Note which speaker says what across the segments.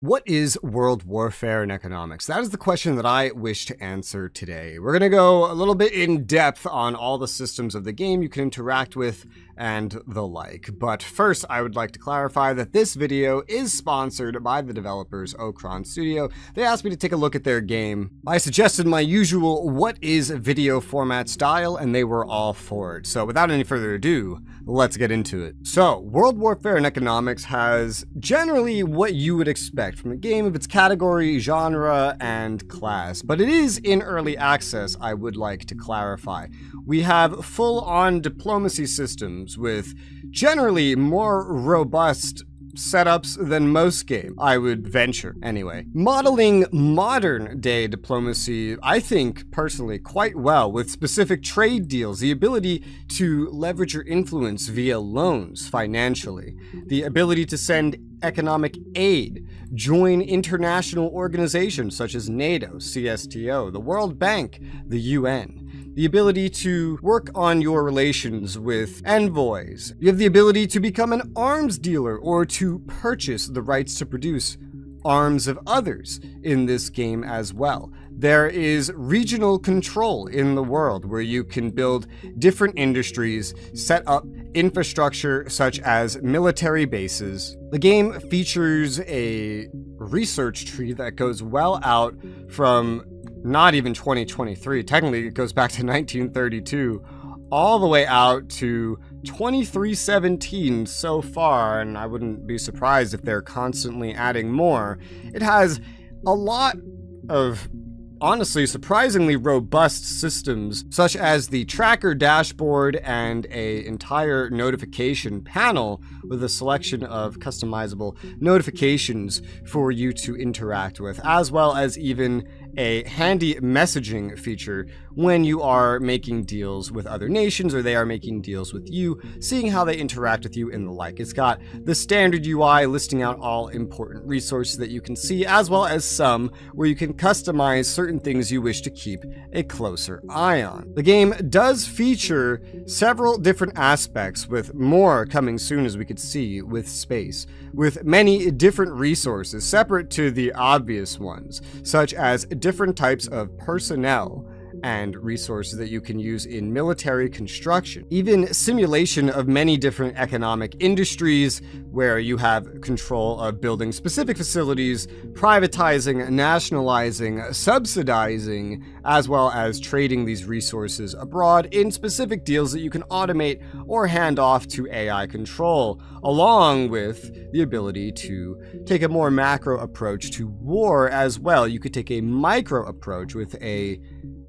Speaker 1: What is world warfare in economics? That is the question that I wish to answer today. We're going to go a little bit in depth on all the systems of the game you can interact with and the like. But first, I would like to clarify that this video is sponsored by the developers Okron Studio. They asked me to take a look at their game. I suggested my usual what is video format style, and they were all for it. So without any further ado, let's get into it. So, world warfare in economics has generally what you would expect from a game of its category, genre, and class. But it is in early access, I would like to clarify. We have full-on diplomacy systems with generally more robust setups than most games, I would venture, anyway. Modeling modern-day diplomacy, I think, personally, quite well, with specific trade deals, the ability to leverage your influence via loans financially, the ability to send economic aid, join international organizations such as NATO, CSTO, the World Bank, the UN, the ability to work on your relations with envoys. You have the ability to become an arms dealer or to purchase the rights to produce arms of others in this game as well. There is regional control in the world where you can build different industries, set up infrastructure such as military bases. The game features a research tree that goes well out from not even 2023, technically it goes back to 1932, all the way out to 2317 so far, and I wouldn't be surprised if they're constantly adding more. It has a lot of honestly surprisingly robust systems, such as the tracker dashboard and an entire notification panel with a selection of customizable notifications for you to interact with, as well as even a handy messaging feature when you are making deals with other nations or they are making deals with you, seeing how they interact with you and the like. It's got the standard UI listing out all important resources that you can see, as well as some where you can customize certain things you wish to keep a closer eye on. The game does feature several different aspects, with more coming soon, as we could see with space, with many different resources separate to the obvious ones, such as different types of personnel and resources that you can use in military construction. Even simulation of many different economic industries where you have control of building specific facilities, privatizing, nationalizing, subsidizing, as well as trading these resources abroad in specific deals that you can automate or hand off to AI control, along with the ability to take a more macro approach to war as well. You could take a micro approach with a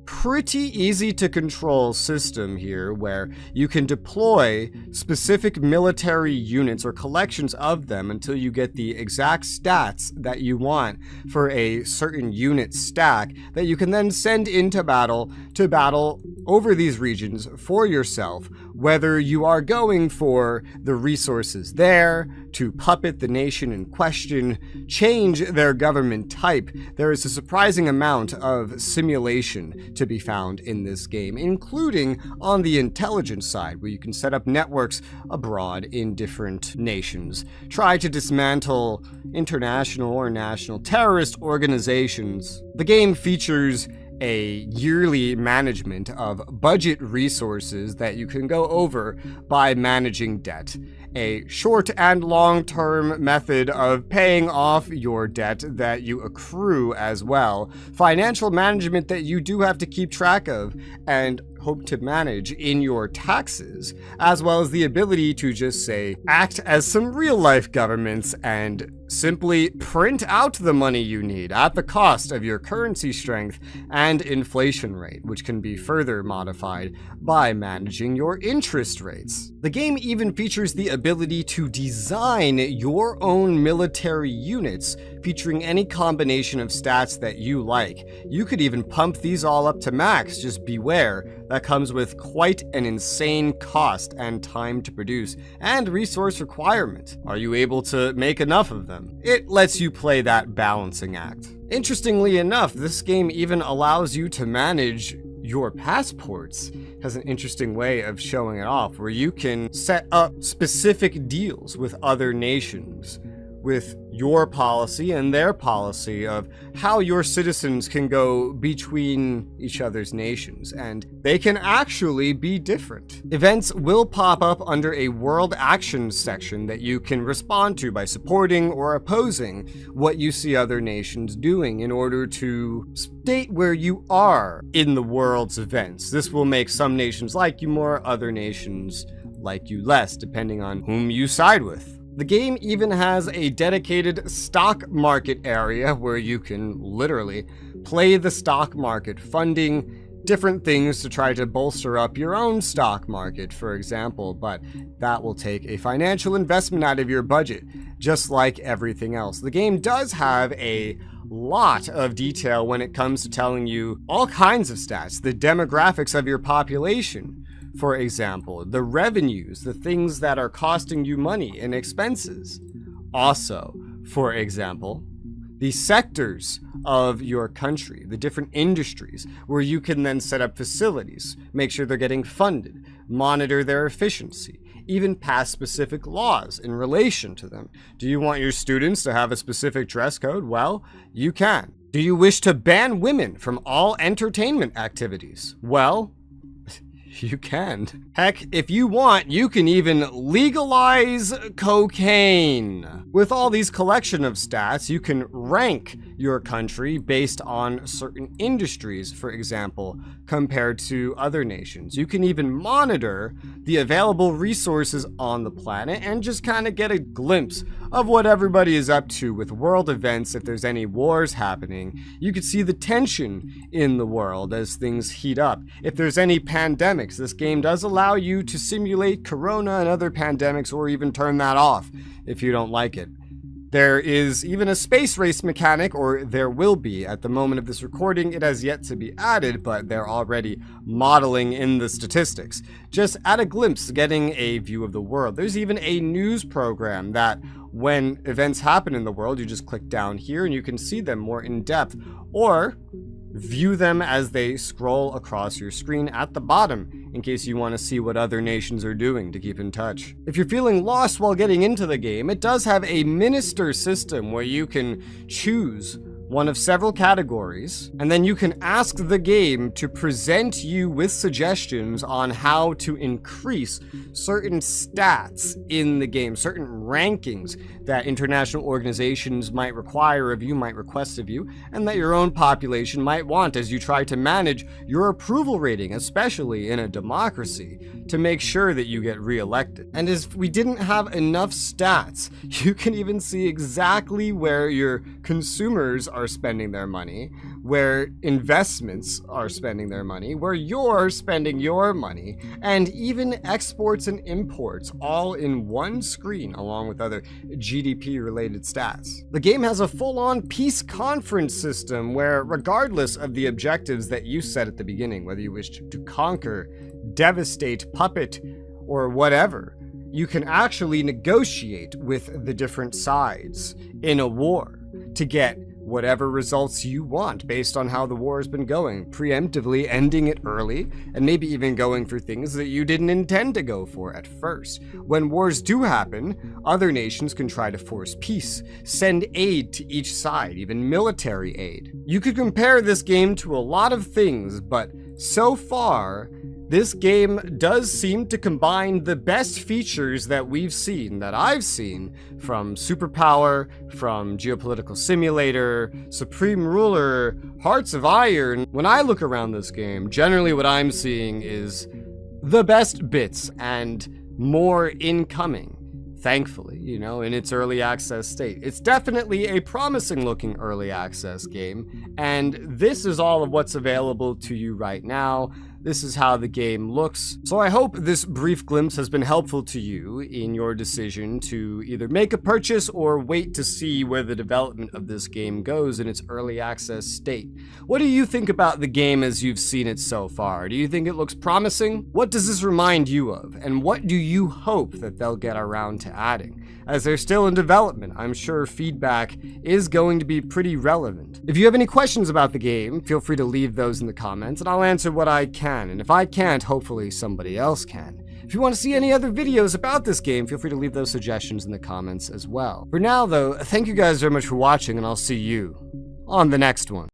Speaker 1: pretty easy to control system here where you can deploy specific military units or collections of them until you get the exact stats that you want for a certain unit stack that you can then send into battle to battle over these regions for yourself, whether you are going for the resources there, to puppet the nation in question, change their government type. There is a surprising amount of simulation to be found in this game, including on the intelligence side, where you can set up networks abroad in different nations, try to dismantle international or national terrorist organizations. The game features a yearly management of budget resources that you can go over by managing debt, a short and long-term method of paying off your debt that you accrue as well, financial management that you do have to keep track of and hope to manage in your taxes, as well as the ability to just say, act as some real-life governments and simply print out the money you need at the cost of your currency strength and inflation rate, which can be further modified by managing your interest rates. The game even features the ability to design your own military units, featuring any combination of stats that you like. You could even pump these all up to max, just beware. That comes with quite an insane cost and time to produce, and resource requirement. Are you able to make enough of them? It lets you play that balancing act. Interestingly enough, this game even allows you to manage your passports. It has an interesting way of showing it off, where you can set up specific deals with other nations, with your policy and their policy of how your citizens can go between each other's nations, and they can actually be different. Events will pop up under a World Actions section that you can respond to by supporting or opposing what you see other nations doing in order to state where you are in the world's events. This will make some nations like you more, other nations like you less, depending on whom you side with. The game even has a dedicated stock market area where you can literally play the stock market, funding different things to try to bolster up your own stock market, for example, but that will take a financial investment out of your budget, just like everything else. The game does have a lot of detail when it comes to telling you all kinds of stats, the demographics of your population. For example, the revenues, the things that are costing you money and expenses. Also, for example, the sectors of your country, the different industries where you can then set up facilities, make sure they're getting funded, monitor their efficiency, even pass specific laws in relation to them. Do you want your students to have a specific dress code? Well, you can. Do you wish to ban women from all entertainment activities? Well, you can. Heck, if you want, you can even legalize cocaine. With all these collection of stats, you can rank your country based on certain industries, for example, compared to other nations. You can even monitor the available resources on the planet and just kind of get a glimpse of what everybody is up to with world events. If there's any wars happening, you could see the tension in the world as things heat up. If there's any pandemics, this game does allow you to simulate corona and other pandemics, or even turn that off if you don't like it. There is even a space race mechanic, or there will be. At the moment of this recording, it has yet to be added, but they're already modeling in the statistics. Just at a glimpse, getting a view of the world. There's even a news program that when events happen in the world, you just click down here and you can see them more in depth, or view them as they scroll across your screen at the bottom, in case you want to see what other nations are doing to keep in touch. If you're feeling lost while getting into the game, it does have a minister system where you can choose one of several categories, and then you can ask the game to present you with suggestions on how to increase certain stats in the game, certain rankings that international organizations might require of you, might request of you, and that your own population might want as you try to manage your approval rating, especially in a democracy, to make sure that you get reelected. And if we didn't have enough stats, you can even see exactly where your consumers are spending their money, where investments are spending their money, where you're spending your money, and even exports and imports, all in one screen, along with other GDP-related stats. The game has a full-on peace conference system where, regardless of the objectives that you set at the beginning, whether you wish to conquer, devastate, puppet, or whatever, you can actually negotiate with the different sides in a war to get whatever results you want based on how the war has been going, preemptively ending it early, and maybe even going for things that you didn't intend to go for at first. When wars do happen, other nations can try to force peace, send aid to each side, even military aid. You could compare this game to a lot of things, but so far, this game does seem to combine the best features that we've seen, that I've seen, from Superpower, from Geopolitical Simulator, Supreme Ruler, Hearts of Iron. When I look around this game, generally what I'm seeing is the best bits and more incoming. Thankfully, in its early access state. It's definitely a promising looking early access game, and this is all of what's available to you right now. This is how the game looks. So I hope this brief glimpse has been helpful to you in your decision to either make a purchase or wait to see where the development of this game goes in its early access state. What do you think about the game as you've seen it so far? Do you think it looks promising? What does this remind you of? And what do you hope that they'll get around to adding? As they're still in development, I'm sure feedback is going to be pretty relevant. If you have any questions about the game, feel free to leave those in the comments and I'll answer what I can. And if I can't, hopefully somebody else can. If you want to see any other videos about this game, feel free to leave those suggestions in the comments as well. For now, though, thank you guys very much for watching, and I'll see you on the next one.